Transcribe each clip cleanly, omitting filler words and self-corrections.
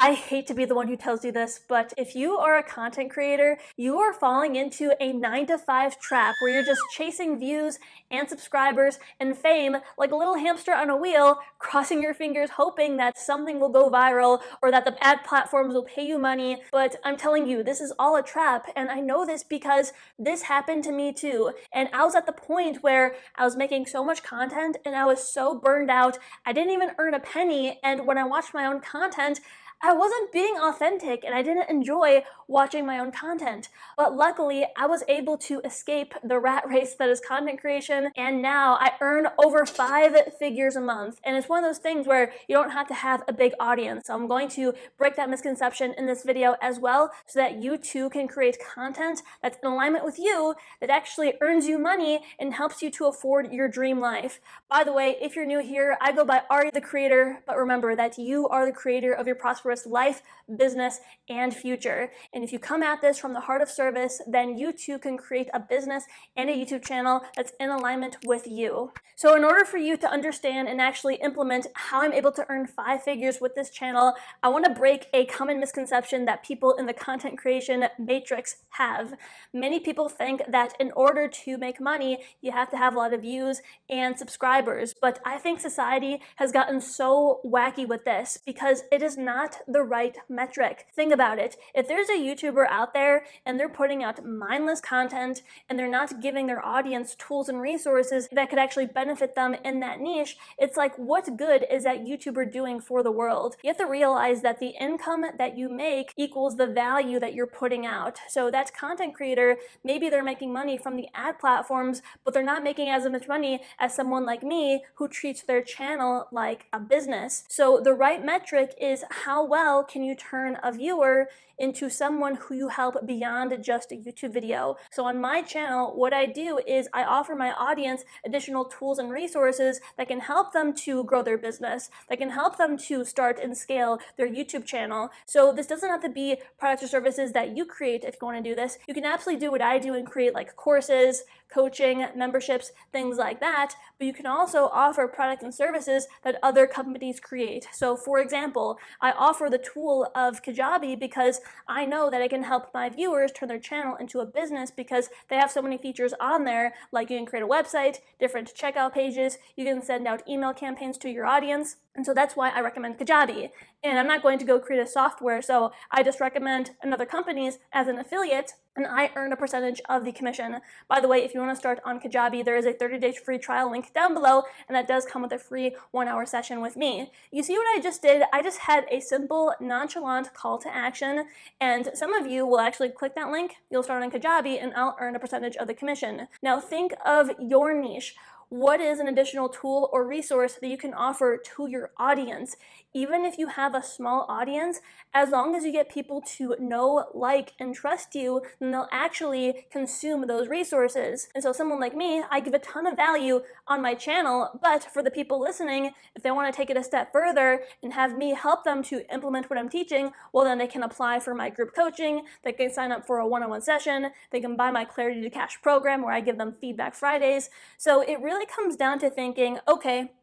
I hate to be the one who tells you this, but if you are a content creator, you are falling into a 9 to 5 trap where you're just chasing views and subscribers and fame like a little hamster on a wheel, crossing your fingers hoping that something will go viral or that the ad platforms will pay you money. But I'm telling you, this is all a trap, and I know this because this happened to me too. And I was at the point where I was making so much content and I was so burned out, I didn't even earn a penny, and when I watched my own content, I wasn't being authentic and I didn't enjoy watching my own content. But luckily, I was able to escape the rat race that is content creation, and now I earn over 5 figures a month. And it's one of those things where you don't have to have a big audience. So I'm going to break that misconception in this video as well so that you too can create content that's in alignment with you, that actually earns you money and helps you to afford your dream life. By the way, if you're new here, I go by Ari the Creator, but remember that you are the creator of your prosperous life, business, and future. And if you come at this from the heart of service, then you too can create a business and a YouTube channel that's in alignment with you. So in order for you to understand and actually implement how I'm able to earn 5 figures with this channel, I want to break a common misconception that people in the content creation matrix have. Many people think that in order to make money, you have to have a lot of views and subscribers. But I think society has gotten so wacky with this because it is not the right metric. Think about it. If there's a YouTuber out there and they're putting out mindless content and they're not giving their audience tools and resources that could actually benefit them in that niche, it's like, what good is that YouTuber doing for the world? You have to realize that the income that you make equals the value that you're putting out. So that content creator, maybe they're making money from the ad platforms, but they're not making as much money as someone like me who treats their channel like a business. So the right metric is how well can you turn a viewer into someone who you help beyond just a YouTube video. So on my channel, what I do is I offer my audience additional tools and resources that can help them to grow their business, that can help them to start and scale their YouTube channel. So this doesn't have to be products or services that you create if you want to do this. You can absolutely do what I do and create like courses, coaching, memberships, things like that, but you can also offer products and services that other companies create. So for example, I offer the tool of Kajabi because I know that I can help my viewers turn their channel into a business because they have so many features on there, like you can create a website, different checkout pages, you can send out email campaigns to your audience. And so that's why I recommend Kajabi. And I'm not going to go create a software, so I just recommend another companies as an affiliate, and I earn a percentage of the commission. By the way, if you want to start on Kajabi, there is a 30-day free trial link down below, and that does come with a free 1-hour session with me. You see what I just did? I just had a simple, nonchalant call to action, and some of you will actually click that link, you'll start on Kajabi, and I'll earn a percentage of the commission. Now think of your niche. What is an additional tool or resource that you can offer to your audience? Even if you have a small audience, as long as you get people to know, like, and trust you, then they'll actually consume those resources. And so someone like me, I give a ton of value on my channel, but for the people listening, if they want to take it a step further and have me help them to implement what I'm teaching, well then they can apply for my group coaching, they can sign up for a one-on-one session, they can buy my Clarity to Cash program where I give them feedback Fridays. So it really comes down to thinking, okay,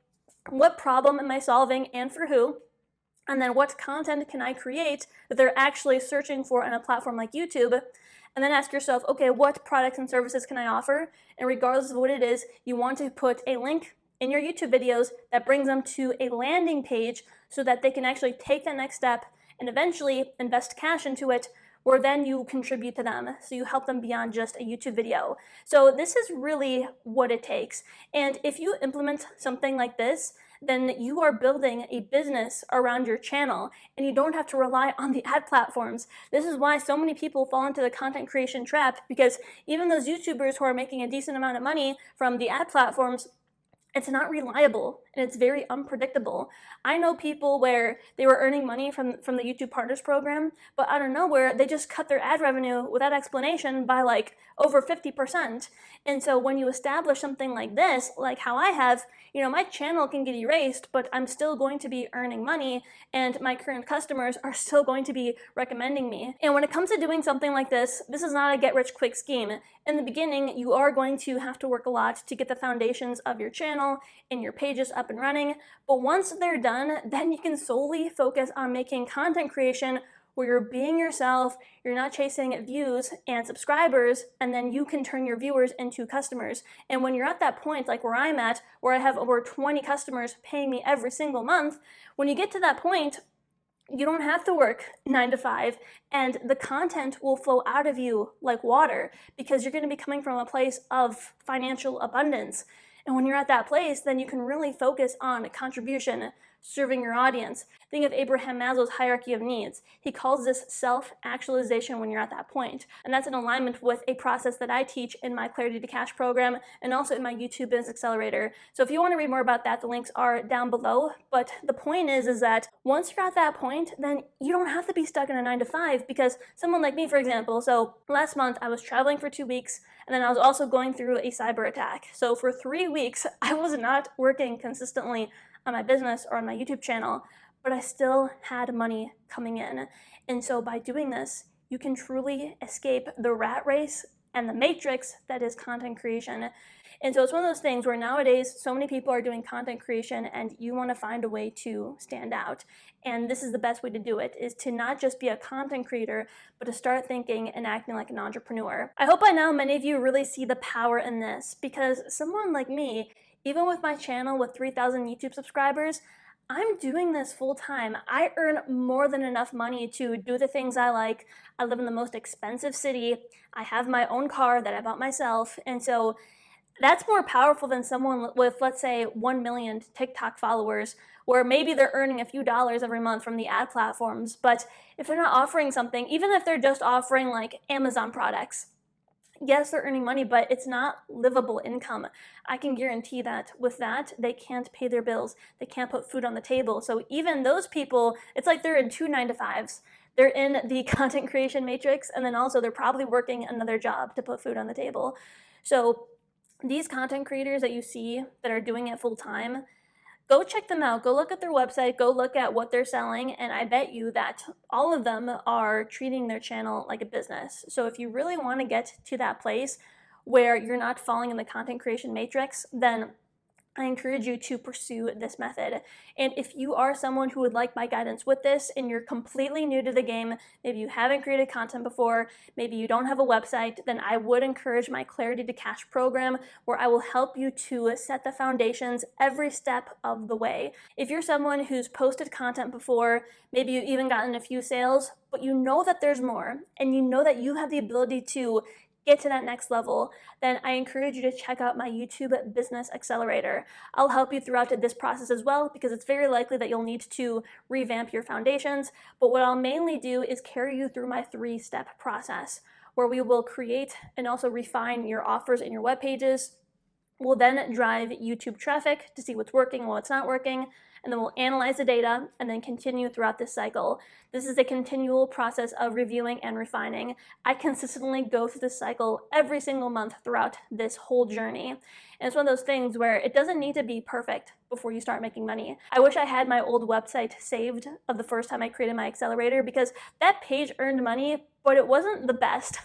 what problem am I solving and for who? And then what content can I create that they're actually searching for on a platform like YouTube? And then ask yourself, okay, what products and services can I offer? And regardless of what it is, you want to put a link in your YouTube videos that brings them to a landing page so that they can actually take that next step and eventually invest cash into it, where then you contribute to them. So you help them beyond just a YouTube video. So this is really what it takes. And if you implement something like this, then you are building a business around your channel and you don't have to rely on the ad platforms. This is why so many people fall into the content creation trap, because even those YouTubers who are making a decent amount of money from the ad platforms, it's not reliable and it's very unpredictable. I know people where they were earning money from the YouTube Partners program, but out of nowhere, they just cut their ad revenue without explanation by like over 50%. And so when you establish something like this, like how I have, you know, my channel can get erased, but I'm still going to be earning money and my current customers are still going to be recommending me. And when it comes to doing something like this is not a get-rich-quick scheme. In the beginning, you are going to have to work a lot to get the foundations of your channel and your pages up up and running. But once they're done, then you can solely focus on making content creation where you're being yourself, you're not chasing views and subscribers, and then you can turn your viewers into customers. And when you're at that point, like where I'm at, where I have over 20 customers paying me every single month, when you get to that point, you don't have to work 9 to 5, and the content will flow out of you like water because you're going to be coming from a place of financial abundance. And when you're at that place, then you can really focus on contribution, serving your audience. Think of Abraham Maslow's hierarchy of needs. He calls this self-actualization when you're at that point. And that's in alignment with a process that I teach in my Clarity to Cash program and also in my YouTube Business Accelerator. So if you want to read more about that, the links are down below. But the point is that once you're at that point, then you don't have to be stuck in a 9 to 5, because someone like me, for example, so last month I was traveling for 2 weeks, and then I was also going through a cyber attack. So for 3 weeks, I was not working consistently on my business or on my YouTube channel, but I still had money coming in. And so by doing this, you can truly escape the rat race and the matrix that is content creation. And so it's one of those things where nowadays so many people are doing content creation and you want to find a way to stand out. And this is the best way to do it, is to not just be a content creator, but to start thinking and acting like an entrepreneur. I hope by now many of you really see the power in this, because someone like me, even with my channel with 3,000 YouTube subscribers, I'm doing this full time. I earn more than enough money to do the things I like. I live in the most expensive city. I have my own car that I bought myself. And so that's more powerful than someone with, let's say, 1 million TikTok followers, where maybe they're earning a few dollars every month from the ad platforms. But if they're not offering something, even if they're just offering like Amazon products, yes, they're earning money, but it's not livable income. I can guarantee that with that, they can't pay their bills. They can't put food on the table. So even those people, it's like they're in 2 9 to 5s. They're in the content creation matrix, and then also they're probably working another job to put food on the table. So these content creators that you see that are doing it full time, go check them out. Go look at their website. Go look at what they're selling. And I bet you that all of them are treating their channel like a business. So if you really want to get to that place where you're not falling in the content creation matrix, then I encourage you to pursue this method. And if you are someone who would like my guidance with this and you're completely new to the game, maybe you haven't created content before, maybe you don't have a website, then I would encourage my Clarity to Cash program, where I will help you to set the foundations every step of the way. If you're someone who's posted content before, maybe you've even gotten a few sales, but you know that there's more, and you know that you have the ability to get to that next level, then I encourage you to check out my YouTube Business Accelerator. I'll help you throughout this process as well, because it's very likely that you'll need to revamp your foundations. But what I'll mainly do is carry you through my 3-step process, where we will create and also refine your offers and your web pages. We'll then drive YouTube traffic to see what's working and what's not working, and then we'll analyze the data and then continue throughout this cycle. This is a continual process of reviewing and refining. I consistently go through this cycle every single month throughout this whole journey. And it's one of those things where it doesn't need to be perfect before you start making money. I wish I had my old website saved of the first time I created my accelerator, because that page earned money, but it wasn't the best.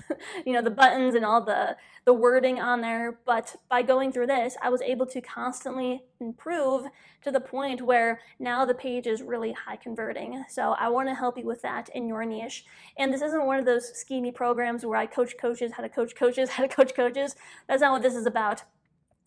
You know, the buttons and all the wording on there. But by going through this, I was able to constantly improve to the point where now the page is really high converting. So I want to help you with that in your niche. And this isn't one of those schemy programs where I coach coaches how to coach coaches how to coach coaches. That's not what this is about.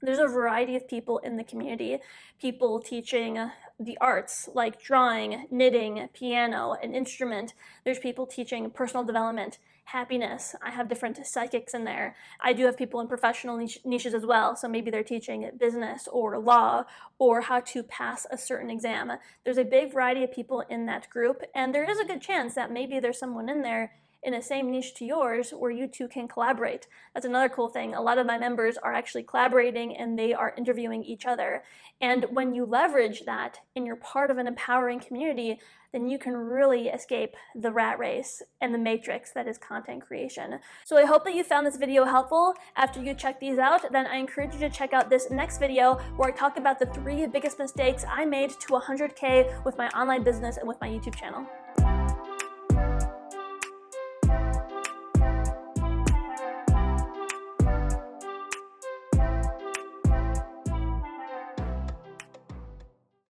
There's a variety of people in the community, people teaching the arts like drawing, knitting, piano, an instrument. There's people teaching personal development, happiness. I have different psychics in there. I do have people in professional niches as well. So maybe they're teaching business or law or how to pass a certain exam. There's a big variety of people in that group, and there is a good chance that maybe there's someone in there in the same niche to yours where you two can collaborate. That's another cool thing. A lot of my members are actually collaborating and they are interviewing each other. And when you leverage that and you're part of an empowering community, then you can really escape the rat race and the matrix that is content creation. So I hope that you found this video helpful. After you check these out, then I encourage you to check out this next video where I talk about the 3 biggest mistakes I made to 100K with my online business and with my YouTube channel.